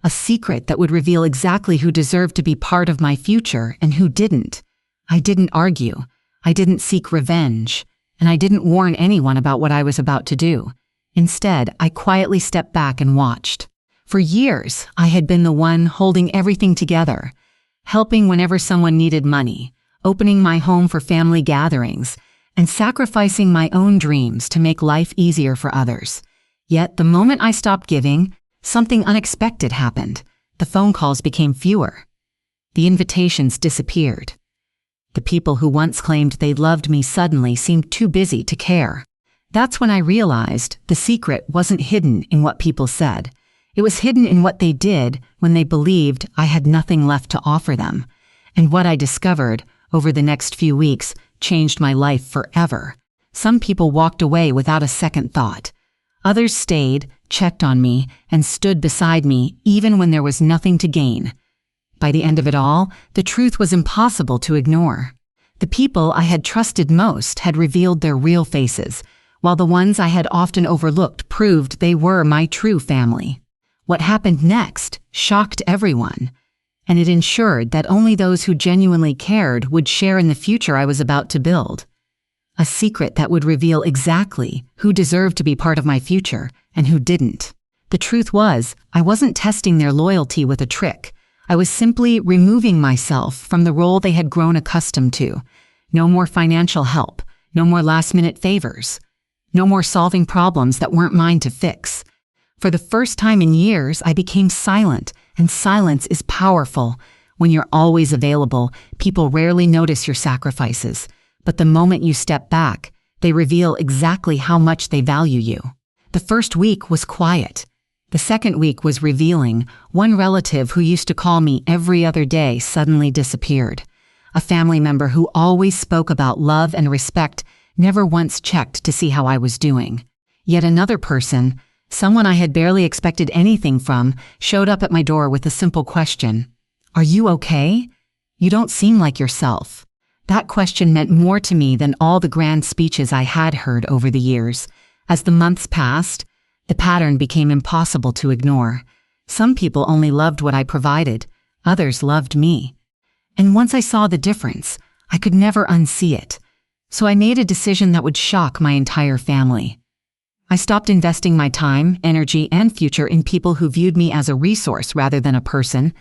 A secret that would reveal exactly who deserved to be part of my future and who didn't. I didn't argue. I didn't seek revenge. And I didn't warn anyone about what I was about to do. Instead, I quietly stepped back and watched. For years, I had been the one holding everything together, helping whenever someone needed money, opening my home for family gatherings, and sacrificing my own dreams to make life easier for others. Yet, the moment I stopped giving, something unexpected happened. The phone calls became fewer. The invitations disappeared. The people who once claimed they loved me suddenly seemed too busy to care. That's when I realized the secret wasn't hidden in what people said. It was hidden in what they did when they believed I had nothing left to offer them. And what I discovered over the next few weeks changed my life forever. Some people walked away without a second thought. Others stayed, checked on me, and stood beside me even when there was nothing to gain. By the end of it all, the truth was impossible to ignore. The people I had trusted most had revealed their real faces, while the ones I had often overlooked proved they were my true family. What happened next shocked everyone, and it ensured that only those who genuinely cared would share in the future I was about to build. A secret that would reveal exactly who deserved to be part of my future and who didn't. The truth was, I wasn't testing their loyalty with a trick. I was simply removing myself from the role they had grown accustomed to. No more financial help, no more last-minute favors, no more solving problems that weren't mine to fix. For the first time in years, I became silent, and silence is powerful. When you're always available, people rarely notice your sacrifices, but the moment you step back, they reveal exactly how much they value you. The first week was quiet. The second week was revealing. One relative who used to call me every other day suddenly disappeared. A family member who always spoke about love and respect never once checked to see how I was doing. Yet another person, someone I had barely expected anything from, showed up at my door with a simple question. "Are you okay? You don't seem like yourself." That question meant more to me than all the grand speeches I had heard over the years. As the months passed, the pattern became impossible to ignore. Some people only loved what I provided, others loved me. And once I saw the difference, I could never unsee it. So I made a decision that would shock my entire family. I stopped investing my time, energy, and future in people who viewed me as a resource rather than a person.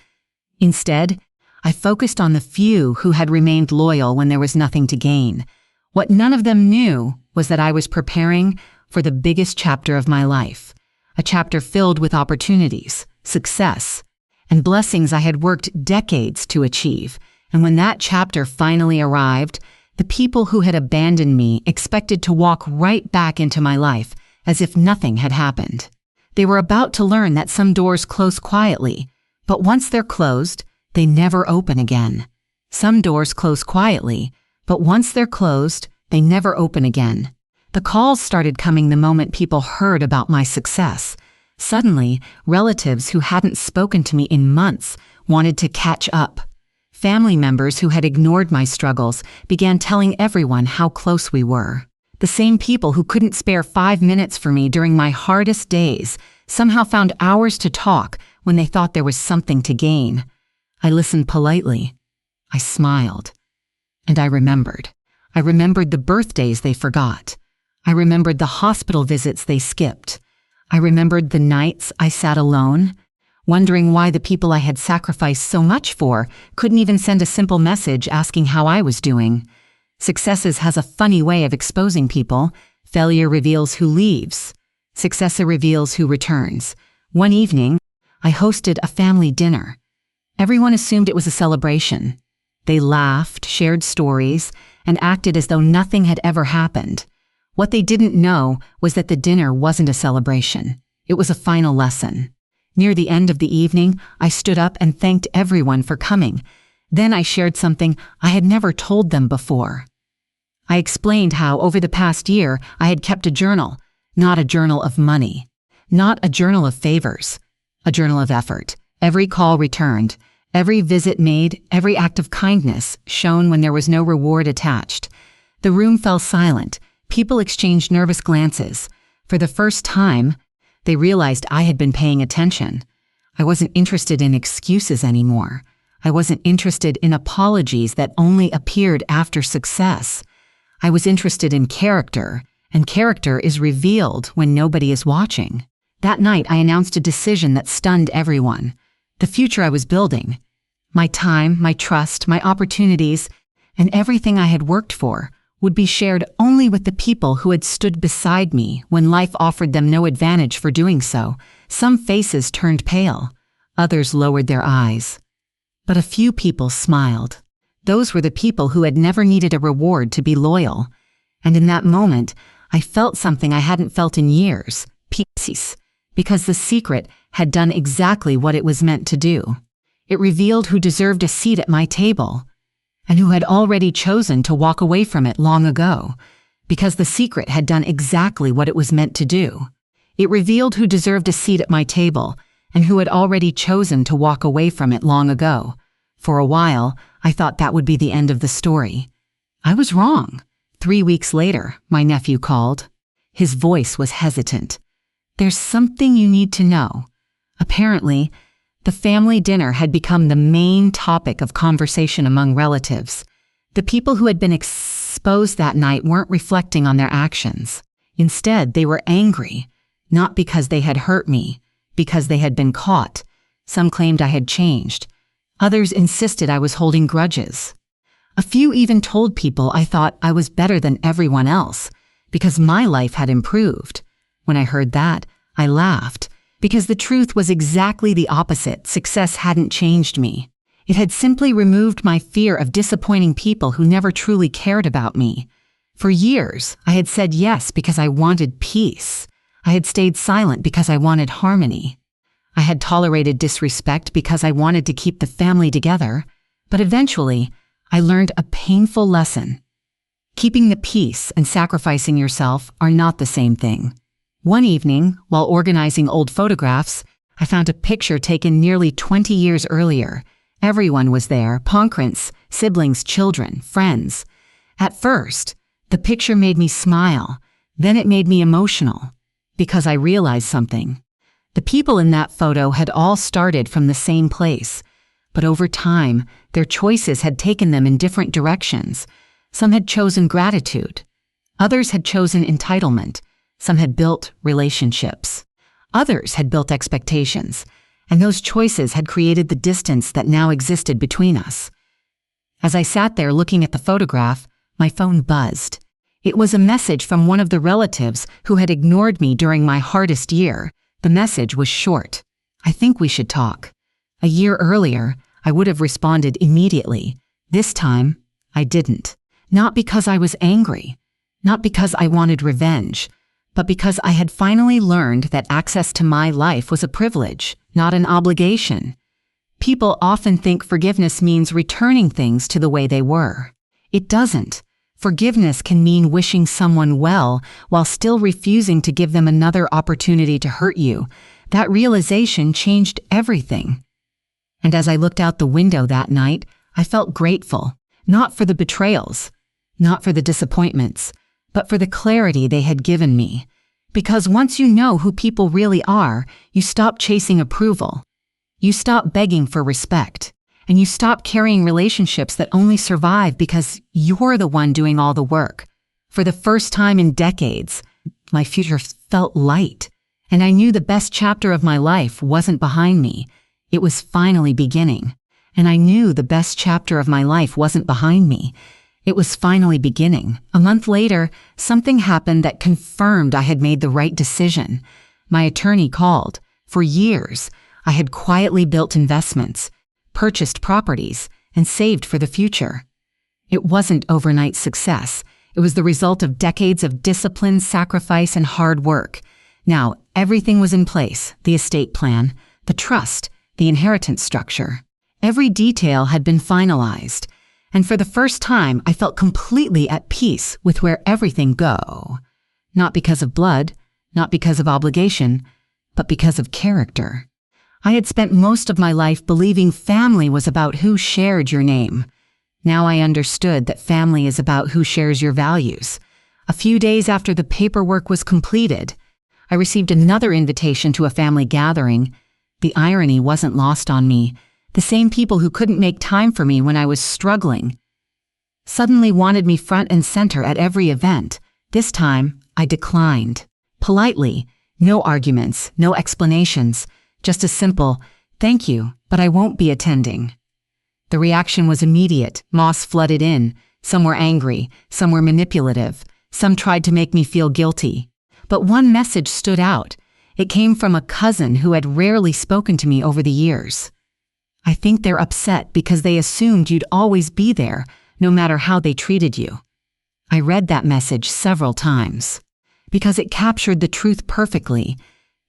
Instead, I focused on the few who had remained loyal when there was nothing to gain. What none of them knew was that I was preparing for the biggest chapter of my life, a chapter filled with opportunities, success, and blessings I had worked decades to achieve. And when that chapter finally arrived, the people who had abandoned me expected to walk right back into my life as if nothing had happened. They were about to learn that some doors close quietly, but once they're closed, they never open again. Some doors close quietly, but once they're closed, they never open again. The calls started coming the moment people heard about my success. Suddenly, relatives who hadn't spoken to me in months wanted to catch up. Family members who had ignored my struggles began telling everyone how close we were. The same people who couldn't spare 5 minutes for me during my hardest days somehow found hours to talk when they thought there was something to gain. I listened politely. I smiled. And I remembered. I remembered the birthdays they forgot. I remembered the hospital visits they skipped. I remembered the nights I sat alone, wondering why the people I had sacrificed so much for couldn't even send a simple message asking how I was doing. Successes has a funny way of exposing people. Failure reveals who leaves. Success reveals who returns. One evening, I hosted a family dinner. Everyone assumed it was a celebration. They laughed, shared stories, and acted as though nothing had ever happened. What they didn't know was that the dinner wasn't a celebration. It was a final lesson. Near the end of the evening, I stood up and thanked everyone for coming. Then I shared something I had never told them before. I explained how, over the past year, I had kept a journal, not a journal of money, not a journal of favors, a journal of effort. Every call returned, every visit made, every act of kindness shown when there was no reward attached. The room fell silent. People exchanged nervous glances. For the first time, they realized I had been paying attention. I wasn't interested in excuses anymore. I wasn't interested in apologies that only appeared after success. I was interested in character, and character is revealed when nobody is watching. That night, I announced a decision that stunned everyone. The future I was building, my time, my trust, my opportunities, and everything I had worked for would be shared only with the people who had stood beside me when life offered them no advantage for doing so. Some faces turned pale, others lowered their eyes. But a few people smiled. Those were the people who had never needed a reward to be loyal. And in that moment, I felt something I hadn't felt in years, peace, because the secret had done exactly what it was meant to do. It revealed who deserved a seat at my table, and who had already chosen to walk away from it long ago, because the secret had done exactly what it was meant to do. It revealed who deserved a seat at my table, and who had already chosen to walk away from it long ago. For a while, I thought that would be the end of the story. I was wrong. 3 weeks later, my nephew called. His voice was hesitant. "There's something you need to know." Apparently, the family dinner had become the main topic of conversation among relatives. The people who had been exposed that night weren't reflecting on their actions. Instead, they were angry, not because they had hurt me, because they had been caught. Some claimed I had changed. Others insisted I was holding grudges. A few even told people I thought I was better than everyone else, because my life had improved. When I heard that, I laughed, because the truth was exactly the opposite. Success hadn't changed me. It had simply removed my fear of disappointing people who never truly cared about me. For years, I had said yes because I wanted peace. I had stayed silent because I wanted harmony. I had tolerated disrespect because I wanted to keep the family together. But eventually, I learned a painful lesson. Keeping the peace and sacrificing yourself are not the same thing. One evening, while organizing old photographs, I found a picture taken nearly 20 years earlier. Everyone was there: parents, siblings, children, friends. At first, the picture made me smile. Then it made me emotional, because I realized something. The people in that photo had all started from the same place, but over time, their choices had taken them in different directions. Some had chosen gratitude. Others had chosen entitlement. Some had built relationships. Others had built expectations, and those choices had created the distance that now existed between us. As I sat there looking at the photograph, my phone buzzed. It was a message from one of the relatives who had ignored me during my hardest year. The message was short: "I think we should talk." A year earlier, I would have responded immediately. This time, I didn't. Not because I was angry, not because I wanted revenge, but because I had finally learned that access to my life was a privilege, not an obligation. People often think forgiveness means returning things to the way they were. It doesn't. Forgiveness can mean wishing someone well while still refusing to give them another opportunity to hurt you. That realization changed everything. And as I looked out the window that night, I felt grateful, not for the betrayals, not for the disappointments, but for the clarity they had given me. Because once you know who people really are, you stop chasing approval. You stop begging for respect. And you stop carrying relationships that only survive because you're the one doing all the work. For the first time in decades, my future felt light, and I knew the best chapter of my life wasn't behind me. It was finally beginning. And I knew the best chapter of my life wasn't behind me. It was finally beginning. A month later, something happened that confirmed I had made the right decision. My attorney called. For years, I had quietly built investments, purchased properties, and saved for the future. It wasn't overnight success. It was the result of decades of discipline, sacrifice, and hard work. Now, everything was in place: the estate plan, the trust, the inheritance structure. Every detail had been finalized, and for the first time, I felt completely at peace with where everything go. Not because of blood, not because of obligation, but because of character. I had spent most of my life believing family was about who shared your name. Now I understood that family is about who shares your values. A few days after the paperwork was completed, I received another invitation to a family gathering. The irony wasn't lost on me. The same people who couldn't make time for me when I was struggling suddenly wanted me front and center at every event. This time, I declined. Politely, no arguments, no explanations, just a simple, "Thank you, but I won't be attending." The reaction was immediate. Moss flooded in. Some were angry, some were manipulative, some tried to make me feel guilty. But one message stood out. It came from a cousin who had rarely spoken to me over the years. "I think they're upset because they assumed you'd always be there, no matter how they treated you." I read that message several times because it captured the truth perfectly.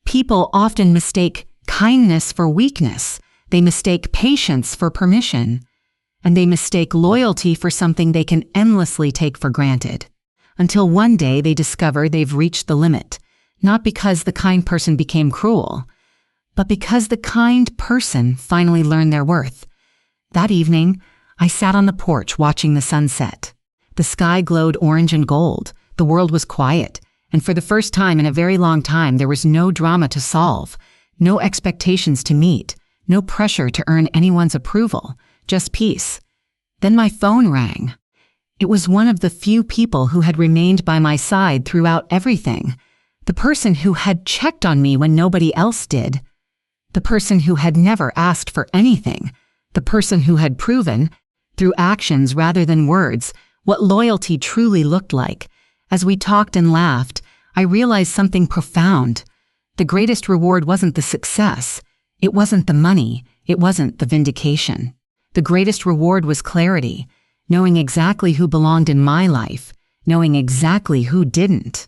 People often mistake kindness for weakness. They mistake patience for permission. And they mistake loyalty for something they can endlessly take for granted. Until one day they discover they've reached the limit, not because the kind person became cruel, but because the kind person finally learned their worth. That evening, I sat on the porch watching the sunset. The sky glowed orange and gold. The world was quiet, and for the first time in a very long time, there was no drama to solve, no expectations to meet, no pressure to earn anyone's approval, just peace. Then my phone rang. It was one of the few people who had remained by my side throughout everything. The person who had checked on me when nobody else did. The person who had never asked for anything. The person who had proven, through actions rather than words, what loyalty truly looked like. As we talked and laughed, I realized something profound. The greatest reward wasn't the success. It wasn't the money. It wasn't the vindication. The greatest reward was clarity, knowing exactly who belonged in my life, knowing exactly who didn't,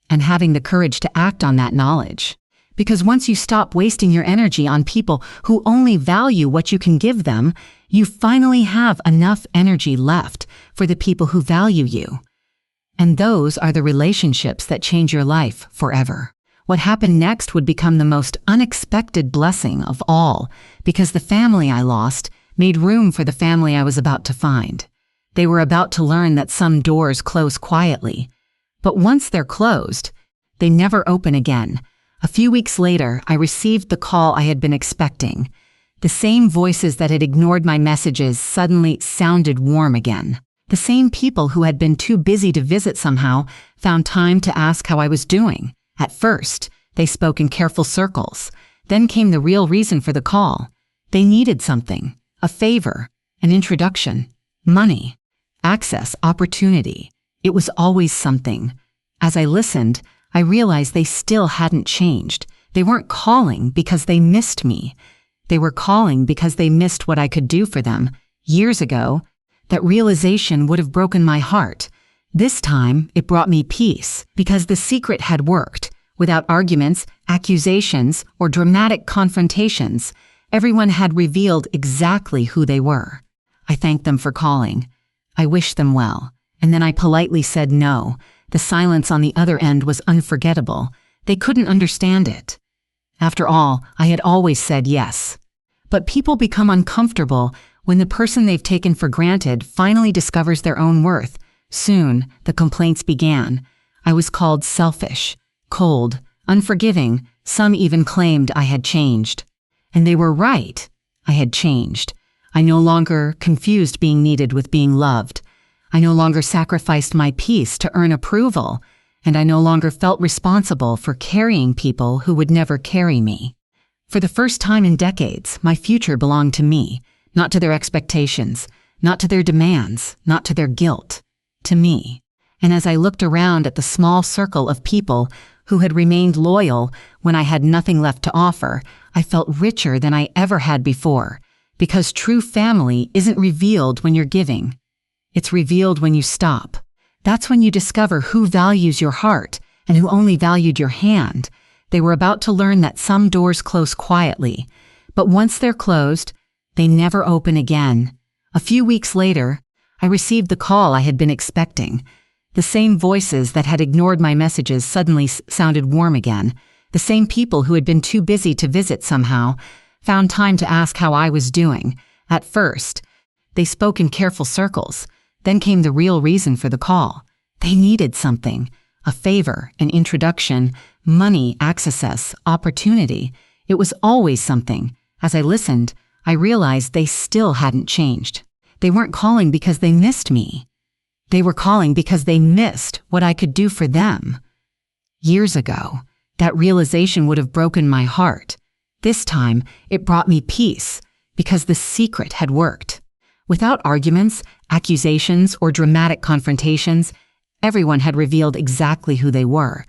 and having the courage to act on that knowledge. Because once you stop wasting your energy on people who only value what you can give them, you finally have enough energy left for the people who value you. And those are the relationships that change your life forever. What happened next would become the most unexpected blessing of all, because the family I lost made room for the family I was about to find. They were about to learn that some doors close quietly, but once they're closed, they never open again. A few weeks later, I received the call I had been expecting. The same voices that had ignored my messages suddenly sounded warm again. The same people who had been too busy to visit somehow found time to ask how I was doing. At first, they spoke in careful circles. Then came the real reason for the call. They needed something, a favor, an introduction, money, access, opportunity. It was always something. As I listened, I realized they still hadn't changed. They weren't calling because they missed me. They were calling because they missed what I could do for them. Years ago, that realization would have broken my heart. This time, it brought me peace, because the secret had worked. Without arguments, accusations, or dramatic confrontations, everyone had revealed exactly who they were. I thanked them for calling. I wished them well, and then I politely said no. The silence on the other end was unforgettable. They couldn't understand it. After all, I had always said yes. But people become uncomfortable when the person they've taken for granted finally discovers their own worth. Soon, the complaints began. I was called selfish, cold, unforgiving. Some even claimed I had changed. And they were right. I had changed. I no longer confused being needed with being loved. I no longer sacrificed my peace to earn approval. And I no longer felt responsible for carrying people who would never carry me. For the first time in decades, my future belonged to me, not to their expectations, not to their demands, not to their guilt. To me. And as I looked around at the small circle of people who had remained loyal when I had nothing left to offer, I felt richer than I ever had before, because true family isn't revealed when you're giving. It's revealed when you stop. That's when you discover who values your heart and who only valued your hand. They were about to learn that some doors close quietly, but once they're closed, they never open again. A few weeks later, I received the call I had been expecting. The same voices that had ignored my messages suddenly sounded warm again. The same people who had been too busy to visit somehow found time to ask how I was doing. At first, they spoke in careful circles. Then came the real reason for the call. They needed something, a favor, an introduction, money, access, opportunity. It was always something. As I listened, I realized they still hadn't changed. They weren't calling because they missed me. They were calling because they missed what I could do for them. Years ago, that realization would have broken my heart. This time, it brought me peace because the secret had worked. Without arguments, accusations, or dramatic confrontations, everyone had revealed exactly who they were.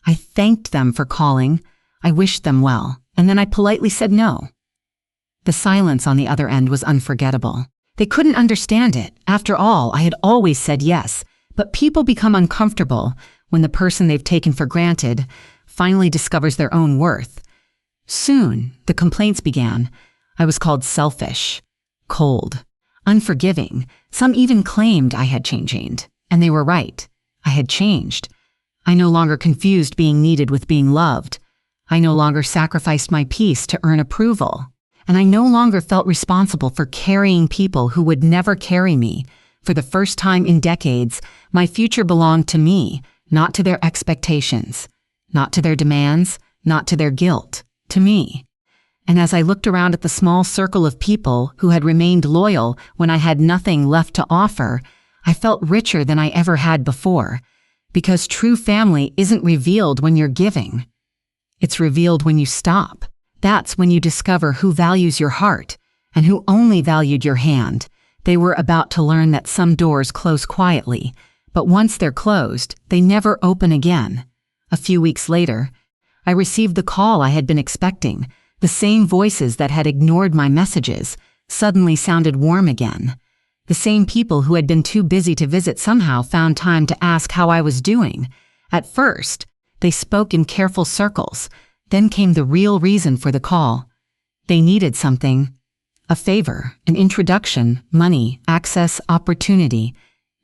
I thanked them for calling, I wished them well, and then I politely said no. The silence on the other end was unforgettable. They couldn't understand it. After all, I had always said yes, but people become uncomfortable when the person they've taken for granted finally discovers their own worth. Soon, the complaints began. I was called selfish, cold, unforgiving. Some even claimed I had changed, and they were right. I had changed. I no longer confused being needed with being loved. I no longer sacrificed my peace to earn approval. And I no longer felt responsible for carrying people who would never carry me. For the first time in decades, my future belonged to me, not to their expectations, not to their demands, not to their guilt, to me. And as I looked around at the small circle of people who had remained loyal when I had nothing left to offer, I felt richer than I ever had before. Because true family isn't revealed when you're giving. It's revealed when you stop. That's when you discover who values your heart and who only valued your hand. They were about to learn that some doors close quietly, but once they're closed, they never open again. A few weeks later, I received the call I had been expecting. The same voices that had ignored my messages suddenly sounded warm again. The same people who had been too busy to visit somehow found time to ask how I was doing. At first, they spoke in careful circles. Then came the real reason for the call. They needed something. A favor, an introduction, money, access, opportunity.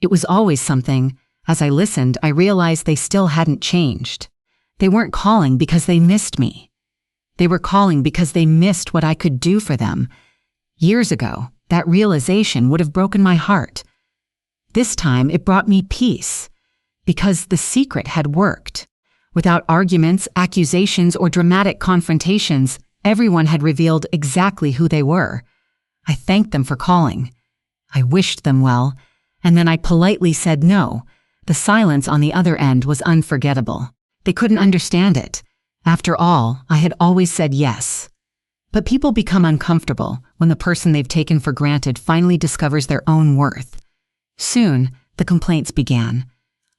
It was always something. As I listened, I realized they still hadn't changed. They weren't calling because they missed me. They were calling because they missed what I could do for them. Years ago, that realization would have broken my heart. This time, it brought me peace, because the secret had worked. Without arguments, accusations, or dramatic confrontations, everyone had revealed exactly who they were. I thanked them for calling. I wished them well, and then I politely said no. The silence on the other end was unforgettable. They couldn't understand it. After all, I had always said yes. But people become uncomfortable when the person they've taken for granted finally discovers their own worth. Soon, the complaints began.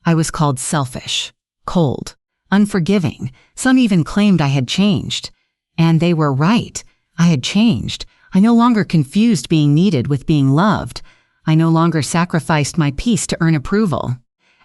I was called selfish, cold, unforgiving. Some even claimed I had changed. And they were right. I had changed. I no longer confused being needed with being loved. I no longer sacrificed my peace to earn approval.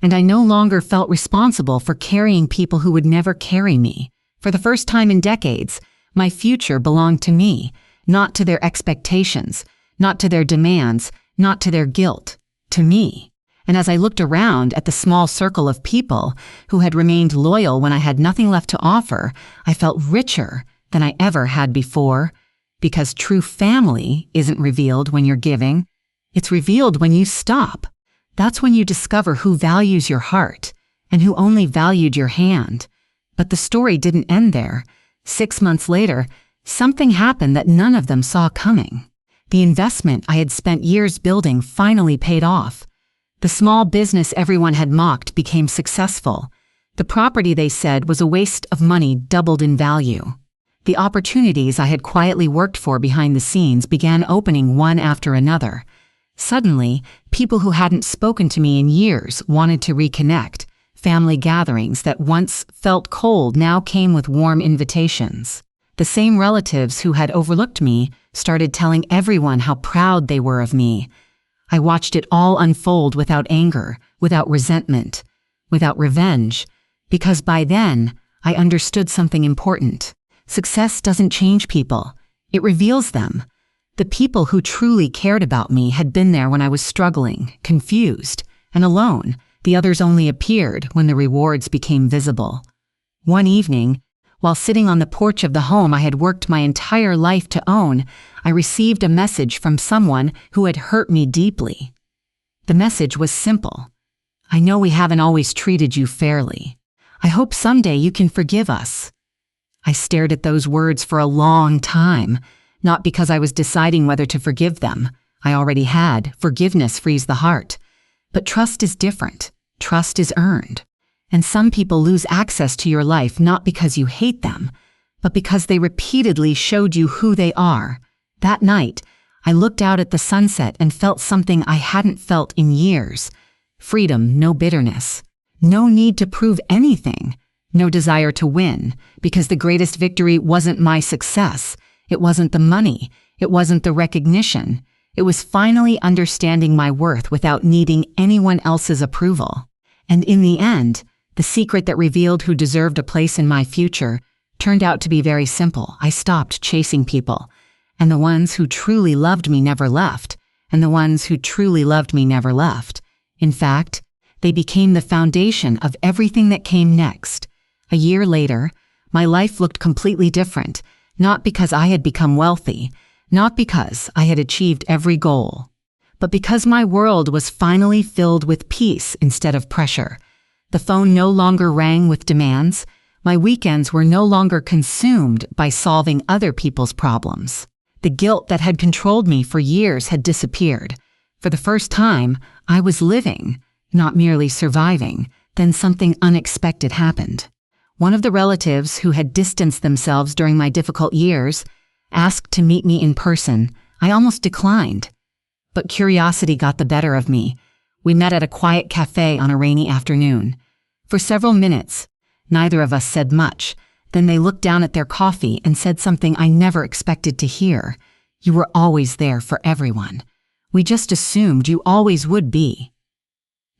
And I no longer felt responsible for carrying people who would never carry me. For the first time in decades, my future belonged to me, not to their expectations, not to their demands, not to their guilt, to me. And as I looked around at the small circle of people who had remained loyal when I had nothing left to offer, I felt richer than I ever had before. Because true family isn't revealed when you're giving. It's revealed when you stop. That's when you discover who values your heart and who only valued your hand. But the story didn't end there. 6 months later, something happened that none of them saw coming. The investment I had spent years building finally paid off. The small business everyone had mocked became successful. The property they said was a waste of money doubled in value. The opportunities I had quietly worked for behind the scenes began opening one after another. Suddenly, people who hadn't spoken to me in years wanted to reconnect. Family gatherings that once felt cold now came with warm invitations. The same relatives who had overlooked me started telling everyone how proud they were of me. I watched it all unfold without anger, without resentment, without revenge, because by then, I understood something important. Success doesn't change people. It reveals them. The people who truly cared about me had been there when I was struggling, confused, and alone. The others only appeared when the rewards became visible. One evening, while sitting on the porch of the home I had worked my entire life to own, I received a message from someone who had hurt me deeply. The message was simple. I know we haven't always treated you fairly. I hope someday you can forgive us. I stared at those words for a long time, not because I was deciding whether to forgive them. I already had. Forgiveness frees the heart. But trust is different. Trust is earned. And some people lose access to your life not because you hate them, but because they repeatedly showed you who they are. That night, I looked out at the sunset and felt something I hadn't felt in years. Freedom, no bitterness. No need to prove anything. No desire to win, because the greatest victory wasn't my success. It wasn't the money. It wasn't the recognition. It was finally understanding my worth without needing anyone else's approval. And in the end, the secret that revealed who deserved a place in my future turned out to be very simple. I stopped chasing people. And the ones who truly loved me never left. And the ones who truly loved me never left. In fact, they became the foundation of everything that came next. A year later, my life looked completely different, not because I had become wealthy, not because I had achieved every goal, but because my world was finally filled with peace instead of pressure. The phone no longer rang with demands. My weekends were no longer consumed by solving other people's problems. The guilt that had controlled me for years had disappeared. For the first time, I was living, not merely surviving. Then something unexpected happened. One of the relatives who had distanced themselves during my difficult years asked to meet me in person. I almost declined. But curiosity got the better of me. We met at a quiet cafe on a rainy afternoon. For several minutes, neither of us said much. Then they looked down at their coffee and said something I never expected to hear. You were always there for everyone. We just assumed you always would be.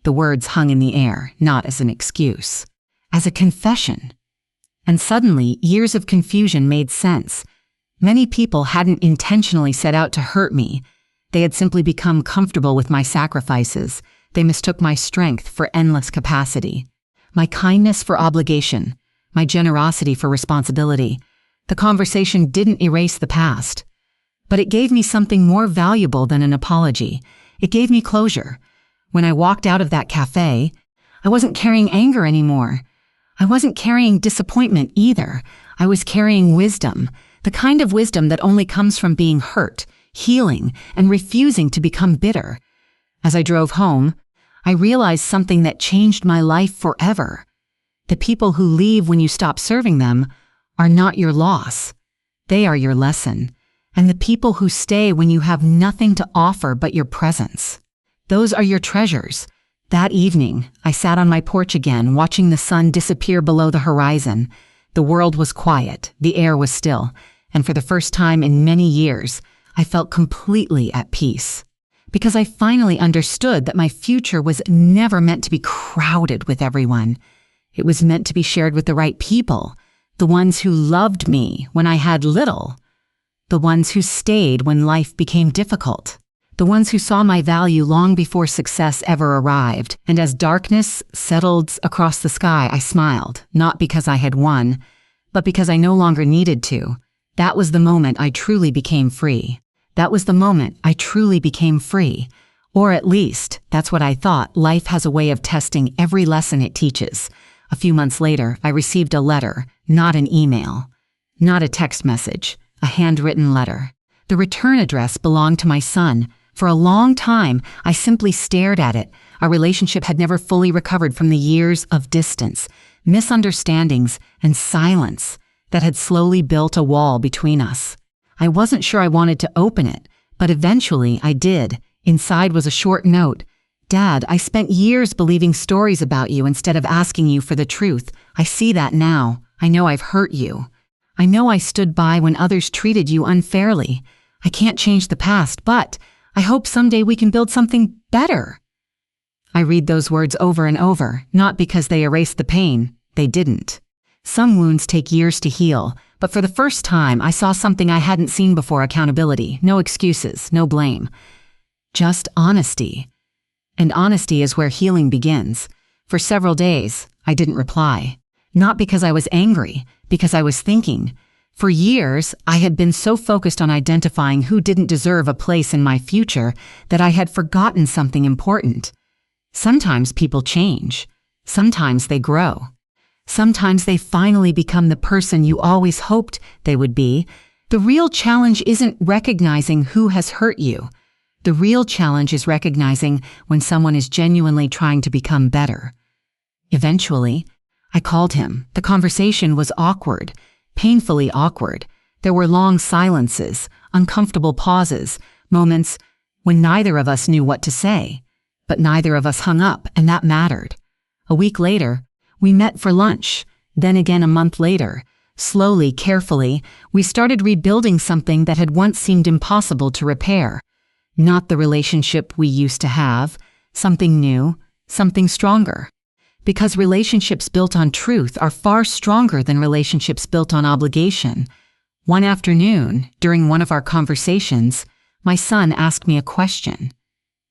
The words hung in the air, not as an excuse, as a confession. And suddenly, years of confusion made sense. Many people hadn't intentionally set out to hurt me. They had simply become comfortable with my sacrifices. They mistook my strength for endless capacity, my kindness for obligation, my generosity for responsibility. The conversation didn't erase the past, but it gave me something more valuable than an apology. It gave me closure. When I walked out of that cafe, I wasn't carrying anger anymore. I wasn't carrying disappointment either. I was carrying wisdom, the kind of wisdom that only comes from being hurt, healing, and refusing to become bitter. As I drove home, I realized something that changed my life forever. The people who leave when you stop serving them are not your loss. They are your lesson. And the people who stay when you have nothing to offer but your presence, those are your treasures. That evening, I sat on my porch again, watching the sun disappear below the horizon. The world was quiet, the air was still, and for the first time in many years, I felt completely at peace. Because I finally understood that my future was never meant to be crowded with everyone. It was meant to be shared with the right people, the ones who loved me when I had little, the ones who stayed when life became difficult, the ones who saw my value long before success ever arrived. And as darkness settled across the sky, I smiled, not because I had won, but because I no longer needed to. That was the moment I truly became free. That was the moment I truly became free. Or at least, that's what I thought. Life has a way of testing every lesson it teaches. A few months later, I received a letter, not an email, not a text message, a handwritten letter. The return address belonged to my son. For a long time, I simply stared at it. Our relationship had never fully recovered from the years of distance, misunderstandings, and silence that had slowly built a wall between us. I wasn't sure I wanted to open it, but eventually I did. Inside was a short note. Dad, I spent years believing stories about you instead of asking you for the truth. I see that now. I know I've hurt you. I know I stood by when others treated you unfairly. I can't change the past, but I hope someday we can build something better. I read those words over and over, not because they erased the pain. They didn't. Some wounds take years to heal, but for the first time, I saw something I hadn't seen before: accountability. No excuses, no blame. Just honesty. And honesty is where healing begins. For several days, I didn't reply. Not because I was angry, because I was thinking. For years, I had been so focused on identifying who didn't deserve a place in my future that I had forgotten something important. Sometimes people change. Sometimes they grow. Sometimes they finally become the person you always hoped they would be. The real challenge isn't recognizing who has hurt you. The real challenge is recognizing when someone is genuinely trying to become better. Eventually, I called him. The conversation was awkward, painfully awkward. There were long silences, uncomfortable pauses, moments when neither of us knew what to say. But neither of us hung up, and that mattered. A week later, we met for lunch. Then again a month later. Slowly, carefully, we started rebuilding something that had once seemed impossible to repair. Not the relationship we used to have, something new, something stronger. Because relationships built on truth are far stronger than relationships built on obligation. One afternoon, during one of our conversations, my son asked me a question.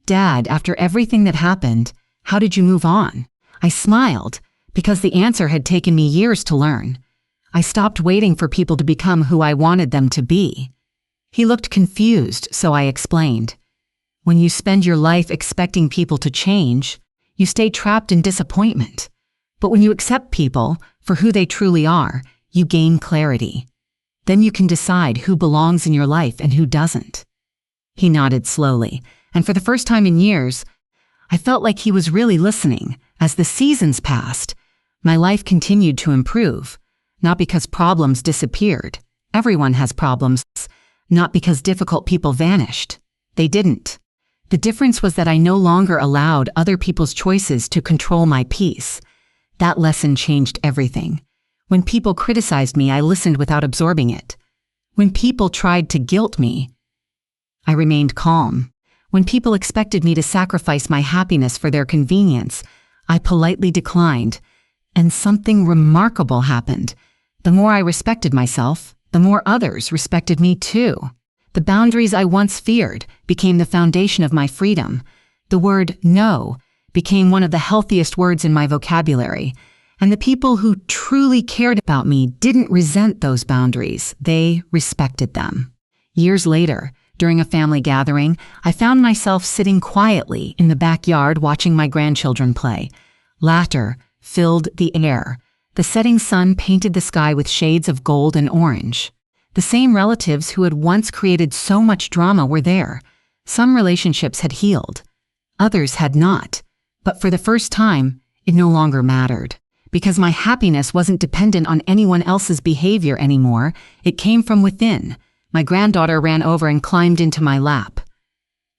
"Dad, after everything that happened, how did you move on?" I smiled, because the answer had taken me years to learn. I stopped waiting for people to become who I wanted them to be. He looked confused, so I explained. When you spend your life expecting people to change, you stay trapped in disappointment. But when you accept people for who they truly are, you gain clarity. Then you can decide who belongs in your life and who doesn't. He nodded slowly, and for the first time in years, I felt like he was really listening. As the seasons passed, my life continued to improve, not because problems disappeared. Everyone has problems, not because difficult people vanished. They didn't. The difference was that I no longer allowed other people's choices to control my peace. That lesson changed everything. When people criticized me, I listened without absorbing it. When people tried to guilt me, I remained calm. When people expected me to sacrifice my happiness for their convenience, I politely declined. And something remarkable happened. The more I respected myself, the more others respected me too. The boundaries I once feared became the foundation of my freedom. The word no became one of the healthiest words in my vocabulary. And the people who truly cared about me didn't resent those boundaries. They respected them. Years later, during a family gathering, I found myself sitting quietly in the backyard watching my grandchildren play. Laughter filled the air. The setting sun painted the sky with shades of gold and orange. The same relatives who had once created so much drama were there. Some relationships had healed. Others had not. But for the first time, it no longer mattered. Because my happiness wasn't dependent on anyone else's behavior anymore, it came from within. My granddaughter ran over and climbed into my lap.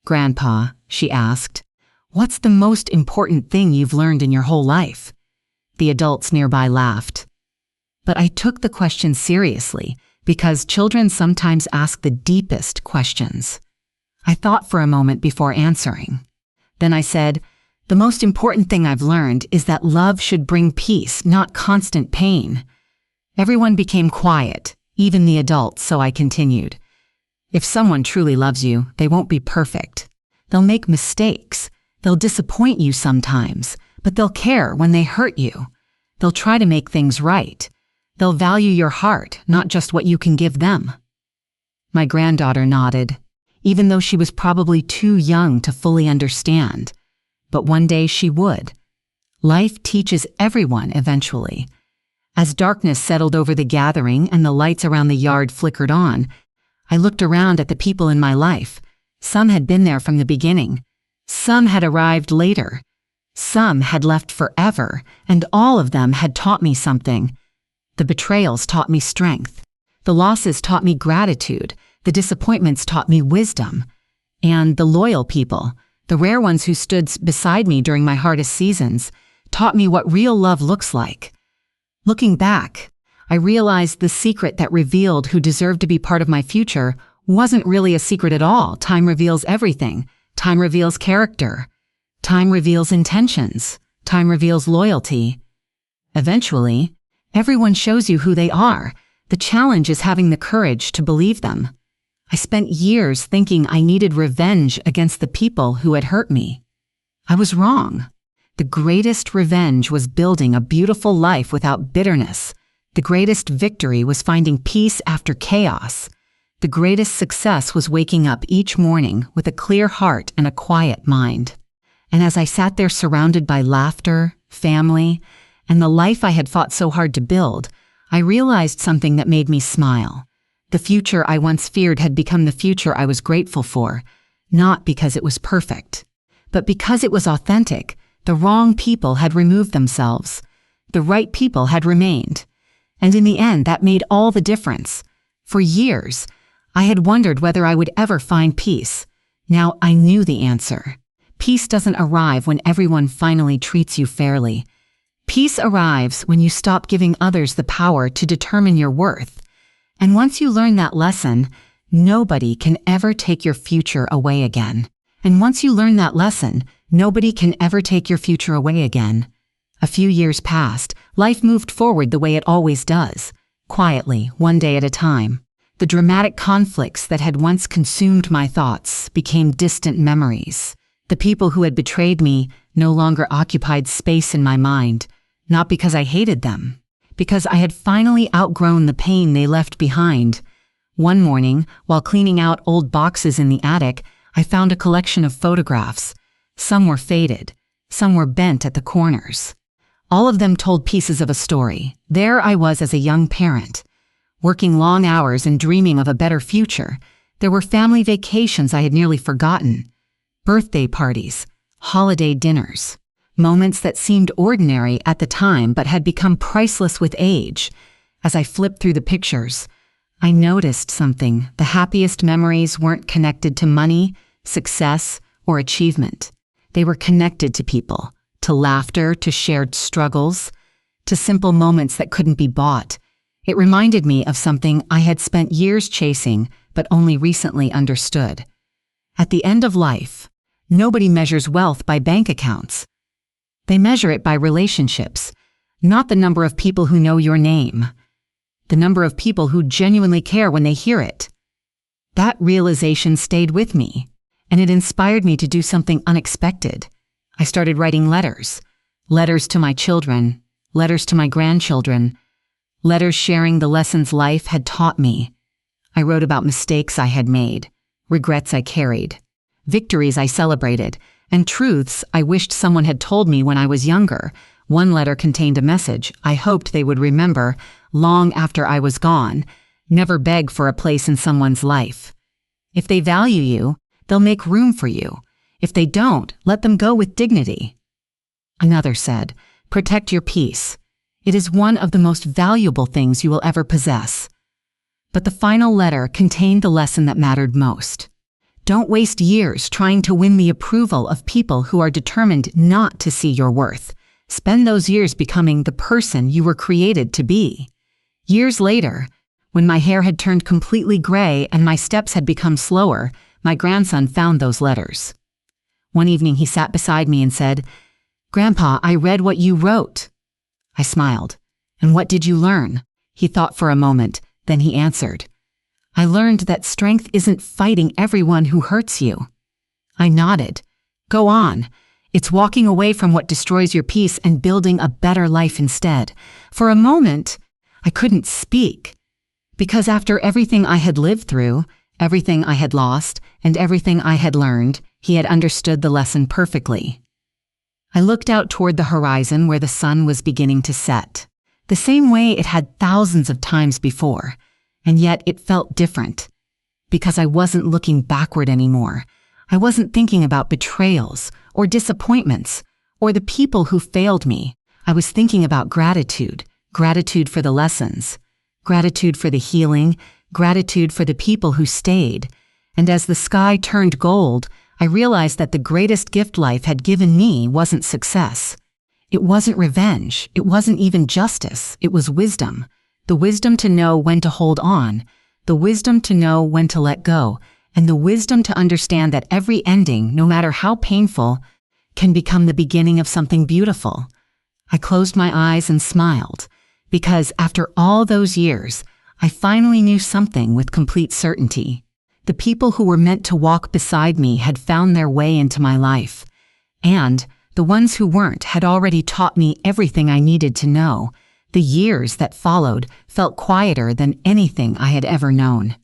"Grandpa," she asked, "what's the most important thing you've learned in your whole life?" The adults nearby laughed. But I took the question seriously, because children sometimes ask the deepest questions. I thought for a moment before answering. Then I said, "The most important thing I've learned is that love should bring peace, not constant pain." Everyone became quiet, even the adults, so I continued. "If someone truly loves you, they won't be perfect. They'll make mistakes. They'll disappoint you sometimes, but they'll care when they hurt you. They'll try to make things right. They'll value your heart, not just what you can give them." My granddaughter nodded, even though she was probably too young to fully understand. But one day she would. Life teaches everyone eventually. As darkness settled over the gathering and the lights around the yard flickered on, I looked around at the people in my life. Some had been there from the beginning. Some had arrived later. Some had left forever, and all of them had taught me something. The betrayals taught me strength. The losses taught me gratitude. The disappointments taught me wisdom. And the loyal people, the rare ones who stood beside me during my hardest seasons, taught me what real love looks like. Looking back, I realized the secret that revealed who deserved to be part of my future wasn't really a secret at all. Time reveals everything. Time reveals character. Time reveals intentions. Time reveals loyalty. Eventually, everyone shows you who they are. The challenge is having the courage to believe them. I spent years thinking I needed revenge against the people who had hurt me. I was wrong. The greatest revenge was building a beautiful life without bitterness. The greatest victory was finding peace after chaos. The greatest success was waking up each morning with a clear heart and a quiet mind. And as I sat there surrounded by laughter, family, and the life I had fought so hard to build, I realized something that made me smile. The future I once feared had become the future I was grateful for, not because it was perfect, but because it was authentic. The wrong people had removed themselves. The right people had remained. And in the end, that made all the difference. For years, I had wondered whether I would ever find peace. Now I knew the answer. Peace doesn't arrive when everyone finally treats you fairly. Peace arrives when you stop giving others the power to determine your worth. And once you learn that lesson, nobody can ever take your future away again. And once you learn that lesson, nobody can ever take your future away again. A few years passed. Life moved forward the way it always does, quietly, one day at a time. The dramatic conflicts that had once consumed my thoughts became distant memories. The people who had betrayed me no longer occupied space in my mind, not because I hated them, because I had finally outgrown the pain they left behind. One morning, while cleaning out old boxes in the attic, I found a collection of photographs. Some were faded, some were bent at the corners. All of them told pieces of a story. There I was as a young parent, working long hours and dreaming of a better future. There were family vacations I had nearly forgotten, birthday parties, holiday dinners, moments that seemed ordinary at the time but had become priceless with age. As I flipped through the pictures, I noticed something. The happiest memories weren't connected to money, success, or achievement. They were connected to people, to laughter, to shared struggles, to simple moments that couldn't be bought. It reminded me of something I had spent years chasing but only recently understood. At the end of life, nobody measures wealth by bank accounts. They measure it by relationships, not the number of people who know your name, the number of people who genuinely care when they hear it. That realization stayed with me, and it inspired me to do something unexpected. I started writing letters to my children, letters to my grandchildren, letters sharing the lessons life had taught me. I wrote about mistakes I had made, regrets I carried, victories I celebrated, and truths I wished someone had told me when I was younger. One letter contained a message I hoped they would remember long after I was gone. Never beg for a place in someone's life. If they value you, they'll make room for you. If they don't, let them go with dignity. Another said, protect your peace. It is one of the most valuable things you will ever possess. But the final letter contained the lesson that mattered most. Don't waste years trying to win the approval of people who are determined not to see your worth. Spend those years becoming the person you were created to be. Years later, when my hair had turned completely gray and my steps had become slower, my grandson found those letters. One evening he sat beside me and said, "Grandpa, I read what you wrote." I smiled. "And what did you learn?" He thought for a moment, then he answered, "I learned that strength isn't fighting everyone who hurts you." I nodded. "Go on. It's walking away from what destroys your peace and building a better life instead." For a moment, I couldn't speak, because after everything I had lived through, everything I had lost, and everything I had learned, he had understood the lesson perfectly. I looked out toward the horizon where the sun was beginning to set, the same way it had thousands of times before, and yet it felt different, because I wasn't looking backward anymore. I wasn't thinking about betrayals or disappointments or the people who failed me. I was thinking about gratitude, gratitude for the lessons, gratitude for the healing, gratitude for the people who stayed. And as the sky turned gold, I realized that the greatest gift life had given me wasn't success. It wasn't revenge. It wasn't even justice. It was wisdom. The wisdom to know when to hold on, the wisdom to know when to let go, and the wisdom to understand that every ending, no matter how painful, can become the beginning of something beautiful. I closed my eyes and smiled, because after all those years, I finally knew something with complete certainty. The people who were meant to walk beside me had found their way into my life, and the ones who weren't had already taught me everything I needed to know. The years that followed felt quieter than anything I had ever known.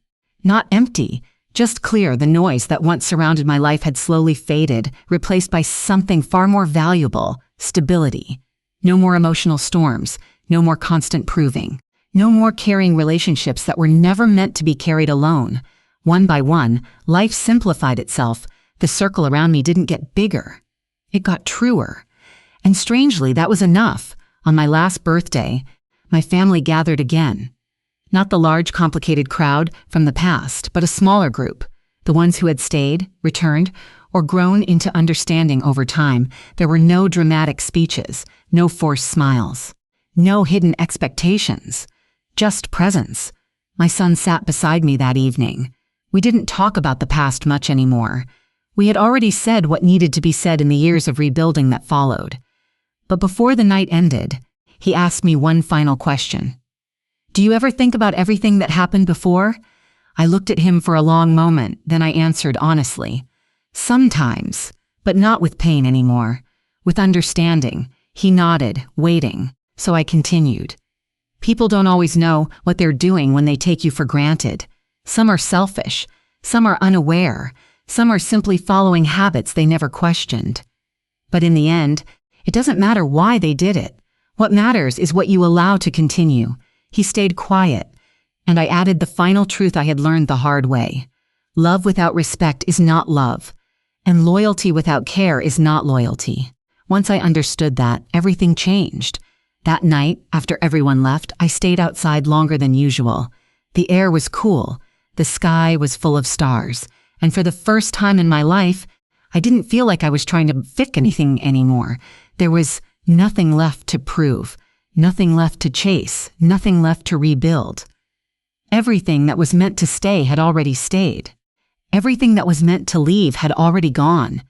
Not empty, just clear. The noise that once surrounded my life had slowly faded, replaced by something far more valuable: stability. No more emotional storms, no more constant proving, no more carrying relationships that were never meant to be carried alone. One by one, life simplified itself. The circle around me didn't get bigger. It got truer. And strangely, that was enough. On my last birthday, my family gathered again. Not the large, complicated crowd from the past, but a smaller group. The ones who had stayed, returned, or grown into understanding over time. There were no dramatic speeches, no forced smiles, no hidden expectations, just presence. My son sat beside me that evening. We didn't talk about the past much anymore. We had already said what needed to be said in the years of rebuilding that followed. But before the night ended, he asked me one final question. "Do you ever think about everything that happened before?" I looked at him for a long moment, then I answered honestly. "Sometimes, but not with pain anymore. With understanding." He nodded, waiting, so I continued. "People don't always know what they're doing when they take you for granted. Some are selfish, some are unaware, some are simply following habits they never questioned. But in the end, it doesn't matter why they did it. What matters is what you allow to continue." He stayed quiet, and I added the final truth I had learned the hard way. Love without respect is not love, and loyalty without care is not loyalty. Once I understood that, everything changed. That night, after everyone left, I stayed outside longer than usual. The air was cool, the sky was full of stars, and for the first time in my life, I didn't feel like I was trying to fix anything anymore. There was nothing left to prove, nothing left to chase, nothing left to rebuild. Everything that was meant to stay had already stayed. Everything that was meant to leave had already gone.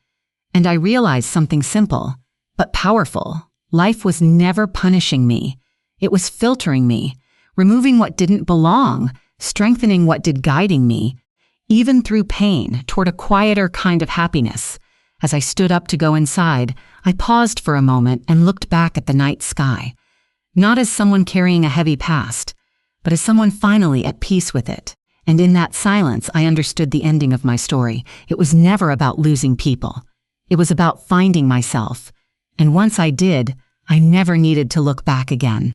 And I realized something simple, but powerful. Life was never punishing me. It was filtering me, removing what didn't belong, strengthening what did, guiding me, even through pain, toward a quieter kind of happiness. As I stood up to go inside, I paused for a moment and looked back at the night sky. Not as someone carrying a heavy past, but as someone finally at peace with it. And in that silence, I understood the ending of my story. It was never about losing people. It was about finding myself. And once I did, I never needed to look back again.